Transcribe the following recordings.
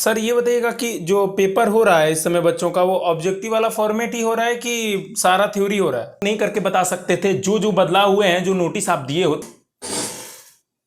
Sir ये बताइएगा कि जो पेपर हो रहा है इस समय बच्चों का वो ऑब्जेक्टिव वाला फॉर्मेट ही हो रहा है कि सारा थ्योरी हो रहा है? नहीं करके बता सकते थे जो जो बदलाव हुए हैं, जो नोटिस आप दिए हो।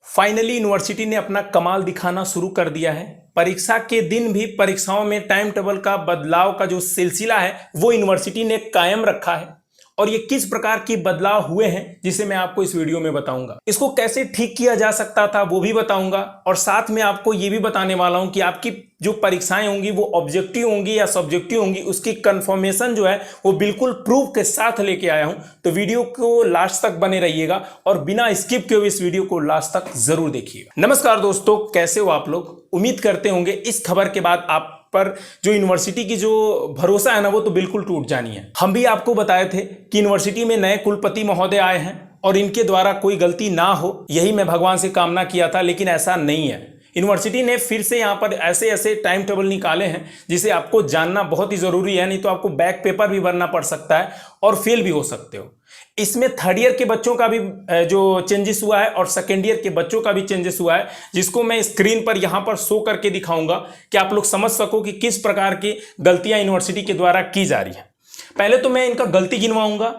फाइनली यूनिवर्सिटी ने अपना कमाल दिखाना शुरू कर दिया है। परीक्षा के दिन भी परीक्षाओं में टाइम टेबल का बदलाव का जो सिलसिला है वो यूनिवर्सिटी ने कायम रखा है। और ये किस प्रकार की बदलाव हुए हैं जिसे मैं आपको इस वीडियो में बताऊंगा। इसको कैसे ठीक किया जा सकता था वो भी बताऊंगा, और साथ में आपको ये भी बताने वाला हूं कि आपकी जो परीक्षाएं होंगी वो ऑब्जेक्टिव होंगी या सब्जेक्टिव होंगी, उसकी कंफर्मेशन जो है वो बिल्कुल प्रूफ के साथ लेके आया हूं। तो वीडियो को लास्ट तक बने रहिएगा और बिना स्किप किए हुए इस वीडियो को लास्ट तक जरूर देखिएगा। नमस्कार दोस्तों, कैसे हो आप लोग? उम्मीद करते होंगे इस खबर के बाद आप पर जो यूनिवर्सिटी की जो भरोसा है ना वो तो बिल्कुल टूट जानी है। हम भी आपको बताए थे कि यूनिवर्सिटी में नए कुलपति महोदय आए हैं और इनके द्वारा कोई गलती ना हो, यही मैं भगवान से कामना किया था, लेकिन ऐसा नहीं है। यूनिवर्सिटी ने फिर से यहाँ पर ऐसे ऐसे टाइम टेबल निकाले हैं जिसे आपको जानना बहुत ही जरूरी है, नहीं तो आपको बैक पेपर भी भरना पड़ सकता है और फेल भी हो सकते हो। इसमें थर्ड ईयर के बच्चों का भी जो चेंजेस हुआ है और सेकेंड ईयर के बच्चों का भी चेंजेस हुआ है, जिसको मैं स्क्रीन पर यहाँ पर शो करके दिखाऊंगा कि आप लोग समझ सको कि किस प्रकार की गलतियां यूनिवर्सिटी के द्वारा की जा रही है। पहले तो मैं इनका गलती गिनवाऊंगा।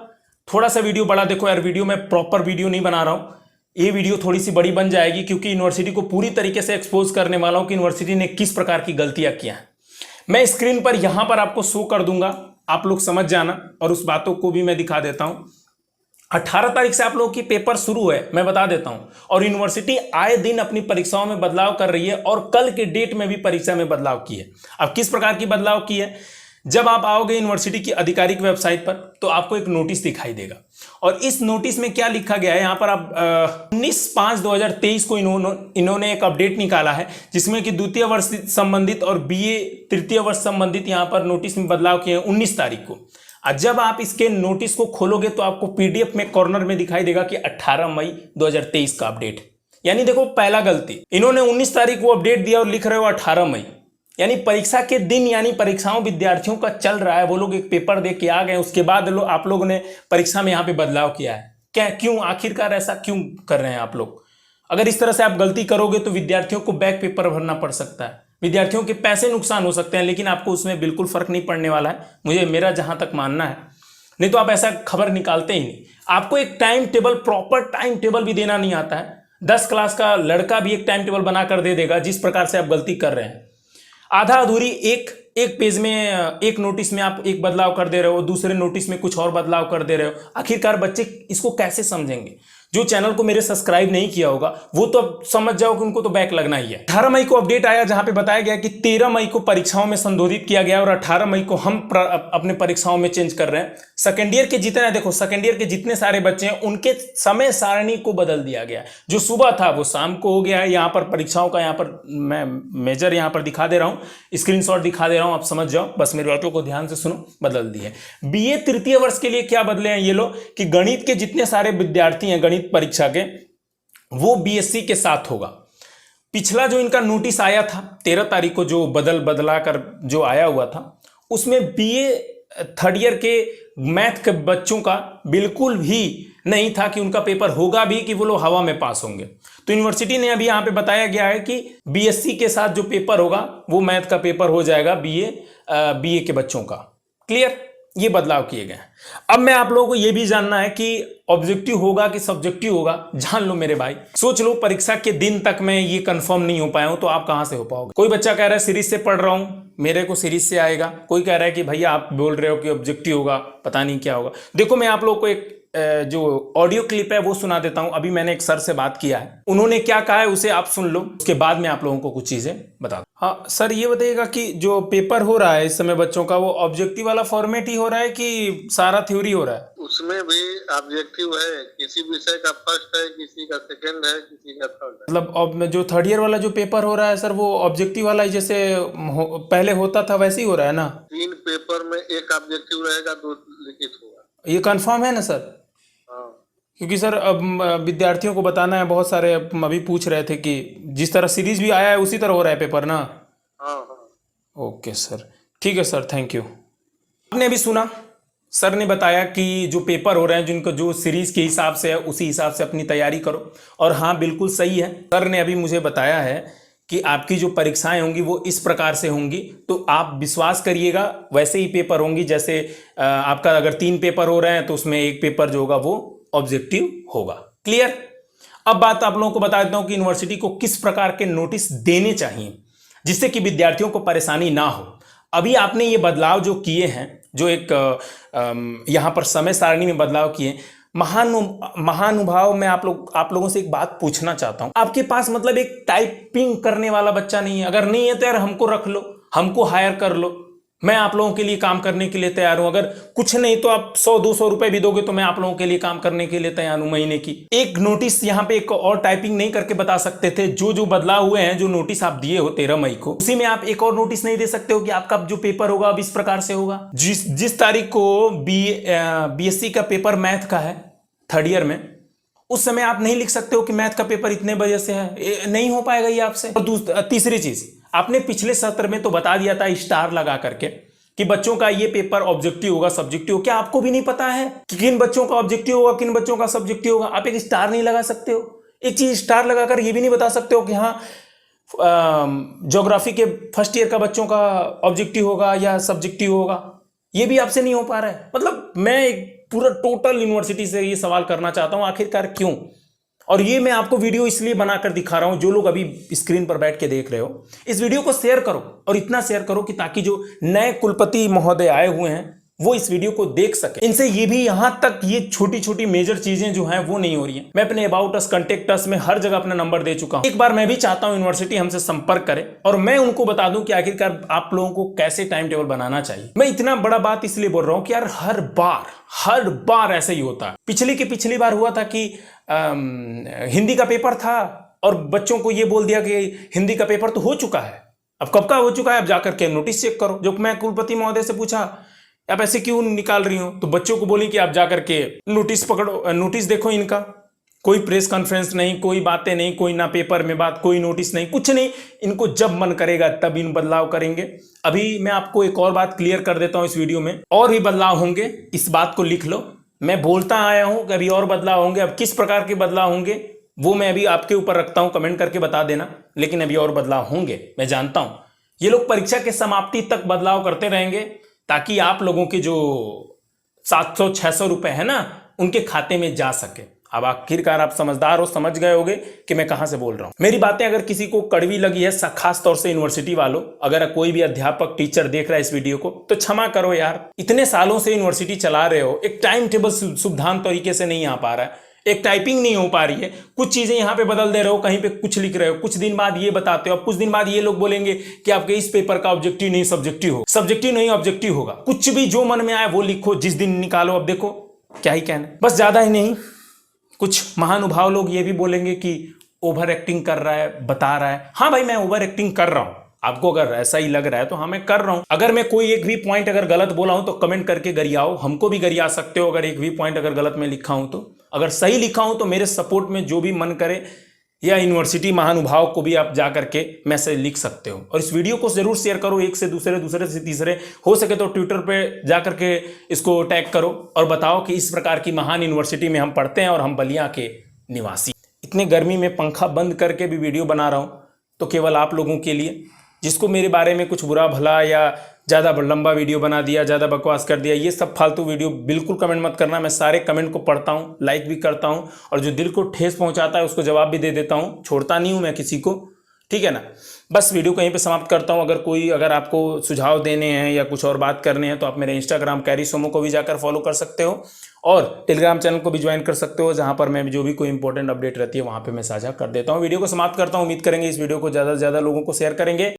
थोड़ा सा वीडियो बड़ा देखो यार, वीडियो में प्रॉपर वीडियो नहीं बना रहा हूँ, ये वीडियो थोड़ी सी बड़ी बन जाएगी क्योंकि यूनिवर्सिटी को पूरी तरीके से एक्सपोज करने वाला हूँ कि यूनिवर्सिटी ने किस प्रकार की गलतियां किया है। मैं स्क्रीन पर यहां पर आपको शो कर दूंगा, आप लोग समझ जाना, और उस बातों को भी मैं दिखा देता हूं। 18 तारीख से आप लोगों की पेपर शुरू है, मैं बता देता हूं, और यूनिवर्सिटी आए दिन अपनी परीक्षाओं में बदलाव कर रही है और कल के डेट में भी परीक्षा में बदलाव की है। अब किस प्रकार की बदलाव की है, जब आप आओगे यूनिवर्सिटी की आधिकारिक वेबसाइट पर तो आपको एक नोटिस दिखाई देगा, और इस नोटिस में क्या लिखा गया है, यहाँ पर आप 19/5/2023 को इन्होंने एक अपडेट निकाला है जिसमें कि द्वितीय वर्ष संबंधित और बीए तृतीय वर्ष संबंधित यहाँ पर नोटिस में बदलाव किए हैं 19 तारीख को। जब आप इसके नोटिस को खोलोगे तो आपको पीडीएफ में कॉर्नर में दिखाई देगा कि 18 मई 2023 का अपडेट। यानी देखो, पहला गलती, इन्होंने 19 तारीख को अपडेट दिया और लिख रहे हो 18 मई, यानी परीक्षा के दिन, यानी परीक्षाओं विद्यार्थियों का चल रहा है, वो लोग एक पेपर दे के आ गए, उसके बाद आप लोगों ने परीक्षा में यहाँ पे बदलाव किया है। क्या, क्यों, आखिरकार ऐसा क्यों कर रहे हैं आप लोग? अगर इस तरह से आप गलती करोगे तो विद्यार्थियों को बैक पेपर भरना पड़ सकता है, विद्यार्थियों के पैसे नुकसान हो सकते हैं, लेकिन आपको उसमें बिल्कुल फर्क नहीं पड़ने वाला है, मुझे मेरा जहां तक मानना है। नहीं तो आप ऐसा खबर निकालते ही नहीं। आपको एक time table, proper time table भी देना नहीं आता है। 10 क्लास का लड़का भी एक टाइम टेबल बनाकर दे देगा। जिस प्रकार से आप गलती कर रहे हैं, आधा अधूरी एक पेज में, एक नोटिस में आप एक बदलाव कर दे रहे हो, दूसरे नोटिस में कुछ और बदलाव कर दे रहे हो, आखिरकार बच्चे इसको कैसे समझेंगे? जो चैनल को मेरे सब्सक्राइब नहीं किया होगा वो तो अब समझ जाओ कि उनको तो बैक लगना ही है। 18 मई को अपडेट आया जहां पे बताया गया कि 13 मई को परीक्षाओं में संशोधित किया गया और 18 मई को हम अपने परीक्षाओं में चेंज कर रहे हैं। सेकेंड ईयर के जितने, देखो सेकेंड ईयर के जितने सारे बच्चे हैं उनके समय सारणी को बदल दिया गया। जो सुबह था वो शाम को हो गया है। यहाँ पर परीक्षाओं का, यहाँ पर मैं मेजर यहाँ पर दिखा दे रहा हूँ, स्क्रीनशॉट दिखा दे रहा हूँ, आप समझ जाओ, बस मेरी बातों को ध्यान से सुनो। बदल दिए। बीए तृतीय वर्ष के लिए क्या बदले हैं ये लोग कि गणित के जितने सारे विद्यार्थी हैं गणित परीक्षा के, वो बीएससी के साथ होगा। पिछला जो इनका नोटिस आया था 13 तारीख को, जो बदला कर जो आया हुआ था, उसमें बीए थर्ड ईयर के मैथ के बच्चों का बिल्कुल भी नहीं था कि उनका पेपर होगा भी, कि वो लोग हवा में पास होंगे। तो यूनिवर्सिटी ने अभी यहाँ पे बताया गया है कि बीएससी के साथ जो पेपर होगा वो मैथ का पेपर हो जाएगा बीए के बच्चों का। क्लियर? ये बदलाव किए गए हैं। अब मैं आप लोगों को ये भी जानना है कि ऑब्जेक्टिव होगा कि सब्जेक्टिव होगा। जान लो मेरे भाई, सोच लो, परीक्षा के दिन तक मैं ये कंफर्म नहीं हो पाया हूं तो आप कहां से हो पाओगे? कोई बच्चा कह रहा है सीरीज से पढ़ रहा हूं, मेरे को सीरीज से आएगा। कोई कह रहा है कि भैया आप बोल रहे हो कि ऑब्जेक्टिव होगा, पता नहीं क्या होगा। देखो, मैं आप लोगों को एक जो ऑडियो क्लिप है वो सुना देता हूं। अभी मैंने एक सर से बात किया है, उन्होंने क्या कहा है उसे आप सुन लो, उसके बाद में आप लोगों को कुछ चीजें बता दूं। हाँ सर, ये बताइएगा कि जो पेपर हो रहा है इस समय बच्चों का वो ऑब्जेक्टिव वाला फॉर्मेट ही हो रहा है कि सारा थ्योरी हो रहा है? उसमें भी ऑब्जेक्टिव है, किसी विषय का फर्स्ट है, किसी का सेकंड है, किसी का थर्ड है। मतलब अब जो थर्ड ईयर वाला जो पेपर हो रहा है सर, वो ऑब्जेक्टिव वाला ही जैसे पहले होता था वैसे ही हो रहा है ना? 3 पेपर में एक ऑब्जेक्टिव रहेगा, 2 लिखित होगा। ये कंफर्म है ना सर? क्योंकि सर अब विद्यार्थियों को बताना है, बहुत सारे अभी पूछ रहे थे कि जिस तरह सीरीज भी आया है उसी तरह हो रहा है पेपर ना? हाँ। ओके सर, ठीक है सर, थैंक यू। आपने अभी सुना, सर ने बताया कि जो पेपर हो रहे हैं जिनको जो सीरीज के हिसाब से है उसी हिसाब से अपनी तैयारी करो। और हाँ, बिल्कुल सही है, सर ने अभी मुझे बताया है कि आपकी जो परीक्षाएं होंगी वो इस प्रकार से होंगी, तो आप विश्वास करिएगा वैसे ही पेपर होंगी। जैसे आपका अगर 3 पेपर हो रहे हैं तो उसमें एक पेपर जो होगा वो ऑब्जेक्टिव होगा। क्लियर। अब बात आप लोगों को बता देता हूं कि यूनिवर्सिटी को किस प्रकार के नोटिस देने चाहिए जिससे कि विद्यार्थियों को परेशानी ना हो। अभी आपने ये बदलाव जो किए हैं, जो एक यहां पर समय सारणी में बदलाव किए, महानुभाव, मैं आप लोगों से एक बात पूछना चाहता हूं। आपके पास मतलब एक टाइपिंग करने वाला बच्चा नहीं है? अगर नहीं है तो यार हमको रख लो, हमको हायर कर लो, मैं आप लोगों के लिए काम करने के लिए तैयार हूं। अगर कुछ नहीं तो आप 100-200 रुपए भी दोगे तो मैं आप लोगों के लिए काम करने के लिए तैयार हूं महीने की। एक नोटिस यहां पे एक और टाइपिंग नहीं करके बता सकते थे? जो बदलाव हुए हैं, जो नोटिस आप दिए हो 13 मई को, उसी में आप एक और नोटिस नहीं दे सकते हो कि आपका जो पेपर होगा अब इस प्रकार से होगा? जिस तारीख को BSc का पेपर मैथ का है 3rd ईयर में, उस समय आप नहीं लिख सकते हो कि मैथ का पेपर इतने बजे से है? नहीं हो पाएगा ये आपसे। और तीसरी चीज, आपने पिछले सत्र में तो बता दिया था स्टार लगा करके कि बच्चों का ये पेपर ऑब्जेक्टिव होगा, सब्जेक्टिव होगा। क्या आपको भी नहीं पता है कि किन बच्चों का ऑब्जेक्टिव होगा, किन बच्चों का सब्जेक्टिव होगा? आप एक स्टार नहीं लगा सकते हो? एक चीज स्टार लगाकर ये भी नहीं बता सकते हो कि हाँ ज्योग्राफी के 1st ईयर का बच्चों का ऑब्जेक्टिव होगा या सब्जेक्टिव होगा? ये भी आपसे नहीं हो पा रहा है। मतलब मैं एक पूरा टोटल यूनिवर्सिटी से ये सवाल करना चाहता हूं, आखिरकार क्यों? और ये मैं आपको वीडियो इसलिए बनाकर दिखा रहा हूं, जो लोग अभी स्क्रीन पर बैठ के देख रहे हो, इस वीडियो को शेयर करो, और इतना शेयर करो कि ताकि जो नए कुलपति महोदय आए हुए हैं वो इस वीडियो को देख सके। इनसे ये भी यहां तक ये छोटी छोटी मेजर चीजें जो हैं वो नहीं हो रही हैं। मैं अपने अबाउट अस, कॉन्टेक्ट अस में हर जगह अपना नंबर दे चुका हूं। एक बार मैं भी चाहता हूं यूनिवर्सिटी हमसे संपर्क करे और मैं उनको बता दूं कि आखिरकार आप लोगों को कैसे टाइम टेबल बनाना चाहिए। मैं इतना बड़ा बात इसलिए बोल रहा हूं कि यार हर बार ऐसे ही होता है। पिछली बार हुआ था कि हिंदी का पेपर था और बच्चों को ये बोल दिया कि हिंदी का पेपर तो हो चुका है। अब कब का हो चुका है? अब जाकर के नोटिस चेक करो। जो मैं कुलपति महोदय से पूछा आप ऐसे क्यों निकाल रही हो, तो बच्चों को बोली कि आप जाकर के नोटिस पकड़ो, नोटिस देखो इनका। कोई प्रेस कॉन्फ्रेंस नहीं, कोई बातें नहीं, कोई ना पेपर में बात, कोई नोटिस नहीं, कुछ नहीं। इनको जब मन करेगा तब इन बदलाव करेंगे। अभी मैं आपको एक और बात क्लियर कर देता हूं इस वीडियो में, और भी बदलाव होंगे, इस बात को लिख लो। मैं बोलता आया हूं कि अभी और बदलाव होंगे। अब किस प्रकार के बदलाव होंगे वो मैं अभी आपके ऊपर रखता हूं, कमेंट करके बता देना। लेकिन अभी और बदलाव होंगे, मैं जानता हूं। ये लोग परीक्षा के समाप्ति तक बदलाव करते रहेंगे ताकि आप लोगों के जो 700-600 रुपए है ना उनके खाते में जा सके। अब आखिरकार आप समझदार हो, समझ गए होगे कि मैं कहां से बोल रहा हूं। मेरी बातें अगर किसी को कड़वी लगी है, खास तौर से यूनिवर्सिटी वालों, अगर कोई भी अध्यापक टीचर देख रहा है इस वीडियो को, तो क्षमा करो यार। इतने सालों से यूनिवर्सिटी चला रहे हो, एक टाइम टेबल सुविधान तरीके से नहीं आ पा रहा है, एक टाइपिंग नहीं हो पा रही है, कुछ चीजें यहां पे बदल दे रहे हो, कहीं पे कुछ लिख रहे हो, कुछ दिन बाद ये बताते हो, अब कुछ दिन बाद ये लोग बोलेंगे कि आपके इस पेपर का ऑब्जेक्टिव नहीं सब्जेक्टिव हो, सब्जेक्टिव नहीं ऑब्जेक्टिव होगा। कुछ भी जो मन में आए वो लिखो, जिस दिन निकालो। अब देखो क्या ही कहना, बस ज्यादा ही नहीं। कुछ महानुभाव लोग ये भी बोलेंगे कि ओवर एक्टिंग कर रहा है, बता रहा है। हाँ भाई, मैं ओवर एक्टिंग कर रहा हूं। आपको अगर ऐसा ही लग रहा है तो हाँ मैं कर रहा हूं। अगर मैं कोई एक भी पॉइंट अगर गलत बोला हूं तो कमेंट करके गरियाओ, हमको भी गरिया सकते हो। अगर एक भी पॉइंट अगर गलत में लिखा हूं तो, अगर सही लिखा हूं तो मेरे सपोर्ट में जो भी मन करे, या यूनिवर्सिटी महानुभाव को भी आप जा करके मैसेज लिख सकते हो। और इस वीडियो को जरूर शेयर करो, एक से दूसरे, दूसरे से तीसरे, हो सके तो ट्विटर पे जा करके इसको टैग करो और बताओ कि इस प्रकार की महान यूनिवर्सिटी में हम पढ़ते हैं और हम बलिया के निवासी। इतने गर्मी में पंखा बंद करके भी वीडियो बना रहा हूँ तो केवल आप लोगों के लिए। जिसको मेरे बारे में कुछ बुरा भला या ज़्यादा लंबा वीडियो बना दिया, ज़्यादा बकवास कर दिया, ये सब फालतू वीडियो बिल्कुल कमेंट मत करना। मैं सारे कमेंट को पढ़ता हूँ, लाइक भी करता हूँ, और जो दिल को ठेस पहुँचाता है उसको जवाब भी दे देता हूँ। छोड़ता नहीं हूँ मैं किसी को, ठीक है ना। बस वीडियो को यहीं पे समाप्त करता हूँ। अगर आपको सुझाव देने हैं या कुछ और बात करने हैं तो आप मेरे इंस्टाग्राम कैरी सोमो को भी जाकर फॉलो कर सकते हो, और टेलीग्राम चैनल को भी ज्वाइन कर सकते हो, जहां पर मैं जो भी कोई इंपॉर्टेंट अपडेट रहती है वहां पे मैं साझा कर देता हूं। वीडियो को समाप्त करता हूं। उम्मीद करेंगे इस वीडियो को ज़्यादा से ज़्यादा लोगों को शेयर करेंगे।